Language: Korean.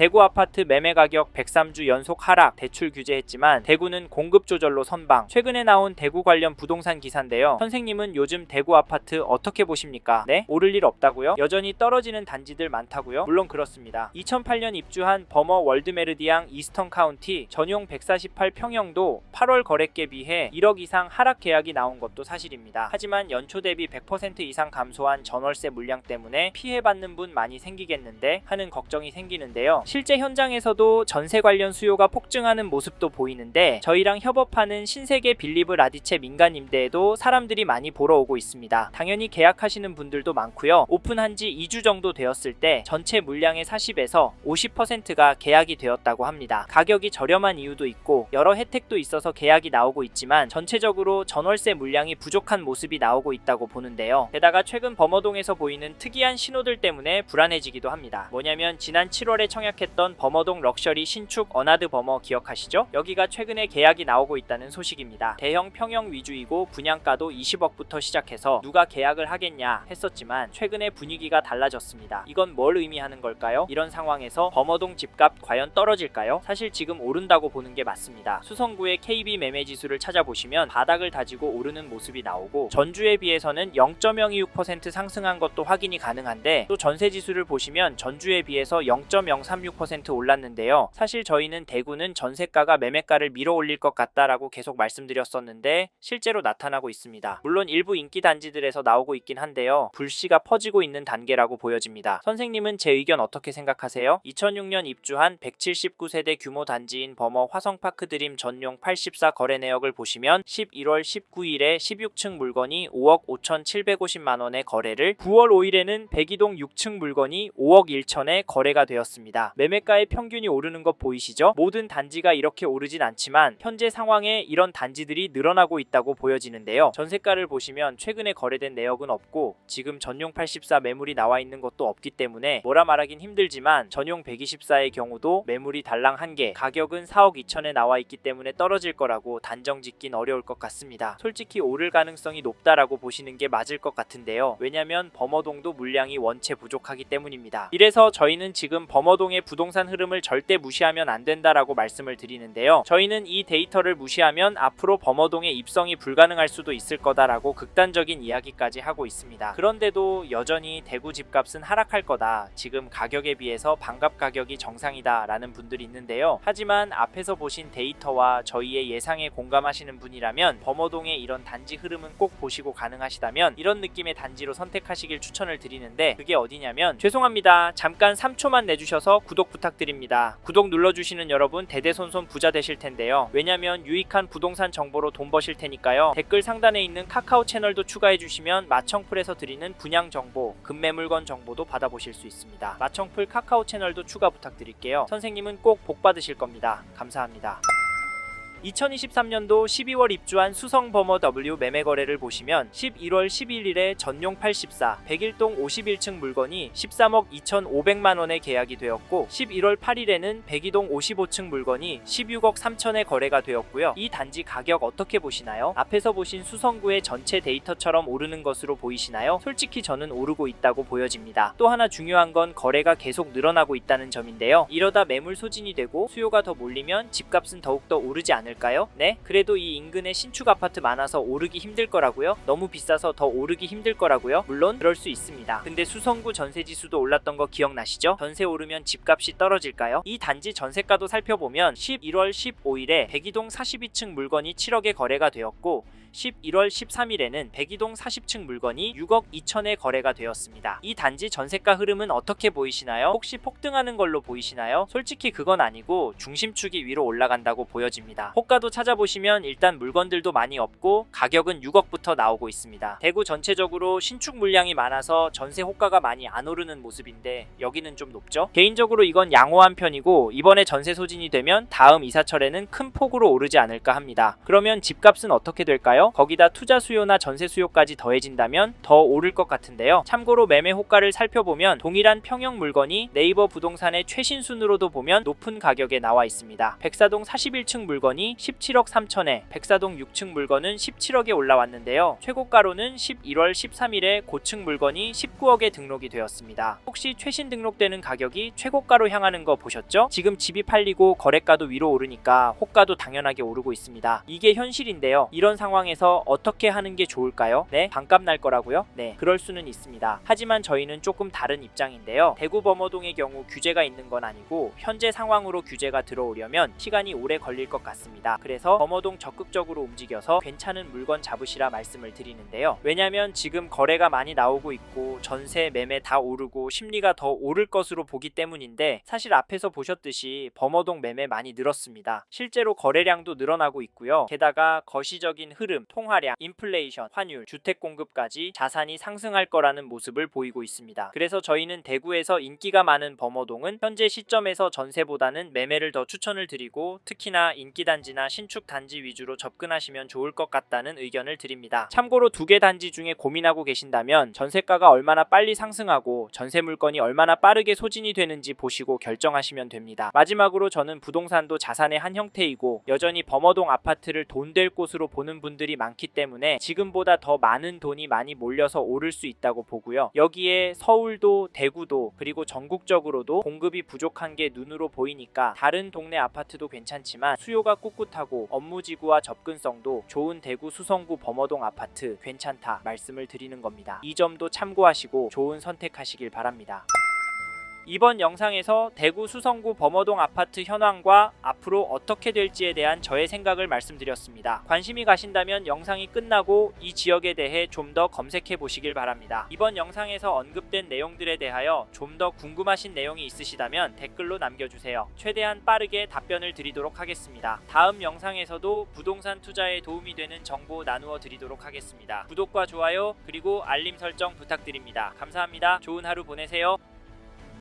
대구 아파트 매매 가격 103주 연속 하락, 대출 규제했지만 대구는 공급 조절로 선방. 최근에 나온 대구 관련 부동산 기사인데요. 선생님은 요즘 대구 아파트 어떻게 보십니까? 네? 오를 일 없다고요? 여전히 떨어지는 단지들 많다고요? 물론 그렇습니다. 2008년 입주한 버머 월드메르디앙 이스턴 카운티 전용 148평형도 8월 거래가에 비해 1억 이상 하락 계약이 나온 것도 사실입니다. 하지만 연초 대비 100% 이상 감소한 전월세 물량 때문에 피해받는 분 많이 생기겠는데 하는 걱정이 생기는데요. 실제 현장에서도 전세 관련 수요가 폭증하는 모습도 보이는데 저희랑 협업하는 신세계 빌리브 라디체 민간 임대에도 사람들이 많이 보러 오고 있습니다. 당연히 계약하시는 분들도 많고요. 오픈한 지 2주 정도 되었을 때 전체 물량의 40에서 50%가 계약이 되었다고 합니다. 가격이 저렴한 이유도 있고 여러 혜택도 있어서 계약이 나오고 있지만 전체적으로 전월세 물량이 부족한 모습이 나오고 있다고 보는데요. 게다가 최근 범어동에서 보이는 특이한 신호들 때문에 불안해지기도 합니다. 뭐냐면 지난 7월에 청약했던 범어동 럭셔리 신축 어나드 버머 기억하시죠? 여기가 최근에 계약이 나오고 있다는 소식입니다. 대형 평형 위주이고 분양가도 20억부터 시작해서 누가 계약을 하겠냐 했었지만 최근에 분위기가 달라졌습니다. 이건 뭘 의미하는 걸까요? 이런 상황에서 범어동 집값 과연 떨어질까요? 사실 지금 오른다고 보는 게 맞습니다. 수성구의 KB 매매 지수를 찾아보시면 바닥을 다지고 오르는 모습이 나오고 전주에 비해서는 0.026% 상승한 것도 확인이 가능한데 또 전세 지수를 보시면 전주에 비해서 0.036% 올랐는데요. 사실 저희는 대구는 전세가가 매매가를 밀어 올릴 것 같다라고 계속 말씀드렸었는데 실제로 나타나고 있습니다. 물론 일부 인기 단지들에서 나오고 있긴 한데요. 불씨가 퍼지고 있는 단계라고 보여집니다. 선생님은 제 의견 어떻게 생각하세요? 2006년 입주한 179세대 규모 단지인 버머 화성파크 드림 전용 84 거래 내역을 보시면 11월 19일에 16층 물건이 5억 5,750만원에 거래를 9월 5일에는 백이동 6층 물건이 5억 1천에 거래가 되었습니다. 매매가의 평균이 오르는 것 보이시죠? 모든 단지가 이렇게 오르진 않지만 현재 상황에 이런 단지들이 늘어나고 있다고 보여지는데요. 전세가를 보시면 최근에 거래된 내역은 없고 지금 전용 84 매물이 나와 있는 것도 없기 때문에 뭐라 말하긴 힘들지만 전용 124의 경우도 매물이 달랑 1개, 가격은 4억 2천에 나와 있기 때문에 떨어질 거라고 단정 짓긴 어려울 것 같습니다. 솔직히 오를 가능성이 높다라고 보시는 게 맞을 것 같은데요. 왜냐면 범어동도 물량이 원체 부족하기 때문입니다. 이래서 저희는 지금 범어동의 부동산 흐름을 절대 무시하면 안 된다라고 말씀을 드리는데요. 저희는 이 데이터를 무시하면 앞으로 범어동의 입성이 불가능할 수도 있을 거다라고 극단적인 이야기까지 하고 있습니다. 그런데도 여전히 대구 집값은 하락할 거다. 지금 가격에 비해서 반값 가격이 정상이다 라는 분들이 있는데요. 하지만 앞에서 보신 데이터와 저희의 예상에 공감하시는 분이라면 범어동의 이런 단지 흐름은 꼭 보시고 가능하시다면 이런 느낌의 단지로 선택하시길 추천을 드리는데 그게 어디냐면 죄송합니다. 잠깐 3초만 내주셔서 구독 부탁드립니다. 구독 눌러주시는 여러분 대대손손 부자 되실 텐데요. 왜냐면 유익한 부동산 정보로 돈 버실 테니까요. 댓글 상단에 있는 카카오 채널도 추가해주시면 마청풀에서 드리는 분양 정보, 급매물건 정보도 받아보실 수 있습니다. 마청풀 카카오 채널도 추가 부탁드릴게요. 선생님은 꼭 복 받으실 겁니다. 감사합니다. 2023년도 12월 입주한 수성버머 W 매매 거래를 보시면 11월 11일에 전용 84, 101동 51층 물건이 13억 2,500만원에 계약이 되었고 11월 8일에는 102동 55층 물건이 16억 3천에 거래가 되었고요. 이 단지 가격 어떻게 보시나요? 앞에서 보신 수성구의 전체 데이터처럼 오르는 것으로 보이시나요? 솔직히 저는 오르고 있다고 보여집니다. 또 하나 중요한 건 거래가 계속 늘어나고 있다는 점인데요. 이러다 매물 소진이 되고 수요가 더 몰리면 집값은 더욱더 오르지 않을까요? 네? 그래도 이 인근에 신축 아파트 많아서 오르기 힘들 거라고요? 너무 비싸서 더 오르기 힘들 거라고요? 물론 그럴 수 있습니다. 근데 수성구 전세지수도 올랐던 거 기억나시죠? 전세 오르면 집값이 떨어질까요? 이 단지 전세가도 살펴보면 11월 15일에 백이동 42층 물건이 7억에 거래가 되었고 11월 13일에는 백이동 40층 물건이 6억 2천에 거래가 되었습니다. 이 단지 전세가 흐름은 어떻게 보이시나요? 혹시 폭등하는 걸로 보이시나요? 솔직히 그건 아니고 중심축이 위로 올라간다고 보여집니다. 호가도 찾아보시면 일단 물건들도 많이 없고 가격은 6억부터 나오고 있습니다. 대구 전체적으로 신축 물량이 많아서 전세 호가가 많이 안 오르는 모습인데 여기는 좀 높죠? 개인적으로 이건 양호한 편이고 이번에 전세 소진이 되면 다음 이사철에는 큰 폭으로 오르지 않을까 합니다. 그러면 집값은 어떻게 될까요? 아닐까요? 거기다 투자 수요나 전세 수요까지 더해진다면 더 오를 것 같은데요. 참고로 매매 호가를 살펴보면 동일한 평형 물건이 네이버 부동산의 최신 순으로도 보면 높은 가격에 나와 있습니다. 백사동 41층 물건이 17억 3천에, 백사동 6층 물건은 17억에 올라왔는데요. 최고가로는 11월 13일에 고층 물건이 19억에 등록이 되었습니다. 혹시 최신 등록되는 가격이 최고가로 향하는 거 보셨죠? 지금 집이 팔리고 거래가도 위로 오르니까 호가도 당연하게 오르고 있습니다. 이게 현실인데요. 이런 상황에서 어떻게 하는 게 좋을까요? 네? 반값 날 거라고요? 네, 그럴 수는 있습니다. 하지만 저희는 조금 다른 입장인데요. 대구 범어동의 경우 규제가 있는 건 아니고 현재 상황으로 규제가 들어오려면 시간이 오래 걸릴 것 같습니다. 그래서 범어동 적극적으로 움직여서 괜찮은 물건 잡으시라 말씀을 드리는데요. 왜냐면 지금 거래가 많이 나오고 있고 전세, 매매 다 오르고 심리가 더 오를 것으로 보기 때문인데, 사실 앞에서 보셨듯이 범어동 매매 많이 늘었습니다. 실제로 거래량도 늘어나고 있고요. 게다가 거시적인 흐름, 통화량, 인플레이션, 환율, 주택 공급까지 자산이 상승할 거라는 모습을 보이고 있습니다. 그래서 저희는 대구에서 인기가 많은 범어동은 현재 시점에서 전세보다는 매매를 더 추천을 드리고, 특히나 인기단지나 신축단지 위주로 접근하시면 좋을 것 같다는 의견을 드립니다. 참고로 두 개 단지 중에 고민하고 계신다면 전세가가 얼마나 빨리 상승하고 전세 물건이 얼마나 빠르게 소진이 되는지 보시고 결정하시면 됩니다. 마지막으로 저는 부동산도 자산의 한 형태이고 여전히 범어동 아파트를 돈 될 곳으로 보는 분들이 많기 때문에 지금보다 더 많은 돈이 많이 몰려서 오를 수 있다고 보고요. 여기에 서울도 대구도 그리고 전국적으로도 공급이 부족한 게 눈으로 보이니까 다른 동네 아파트도 괜찮지만 수요가 꿋꿋하고 업무지구와 접근성도 좋은 대구 수성구 범어동 아파트 괜찮다 말씀을 드리는 겁니다. 이 점도 참고하시고 좋은 선택하시길 바랍니다. 이번 영상에서 대구 수성구 범어동 아파트 현황과 앞으로 어떻게 될지에 대한 저의 생각을 말씀드렸습니다. 관심이 가신다면 영상이 끝나고 이 지역에 대해 좀 더 검색해 보시길 바랍니다. 이번 영상에서 언급된 내용들에 대하여 좀 더 궁금하신 내용이 있으시다면 댓글로 남겨주세요. 최대한 빠르게 답변을 드리도록 하겠습니다. 다음 영상에서도 부동산 투자에 도움이 되는 정보 나누어 드리도록 하겠습니다. 구독과 좋아요 그리고 알림 설정 부탁드립니다. 감사합니다. 좋은 하루 보내세요.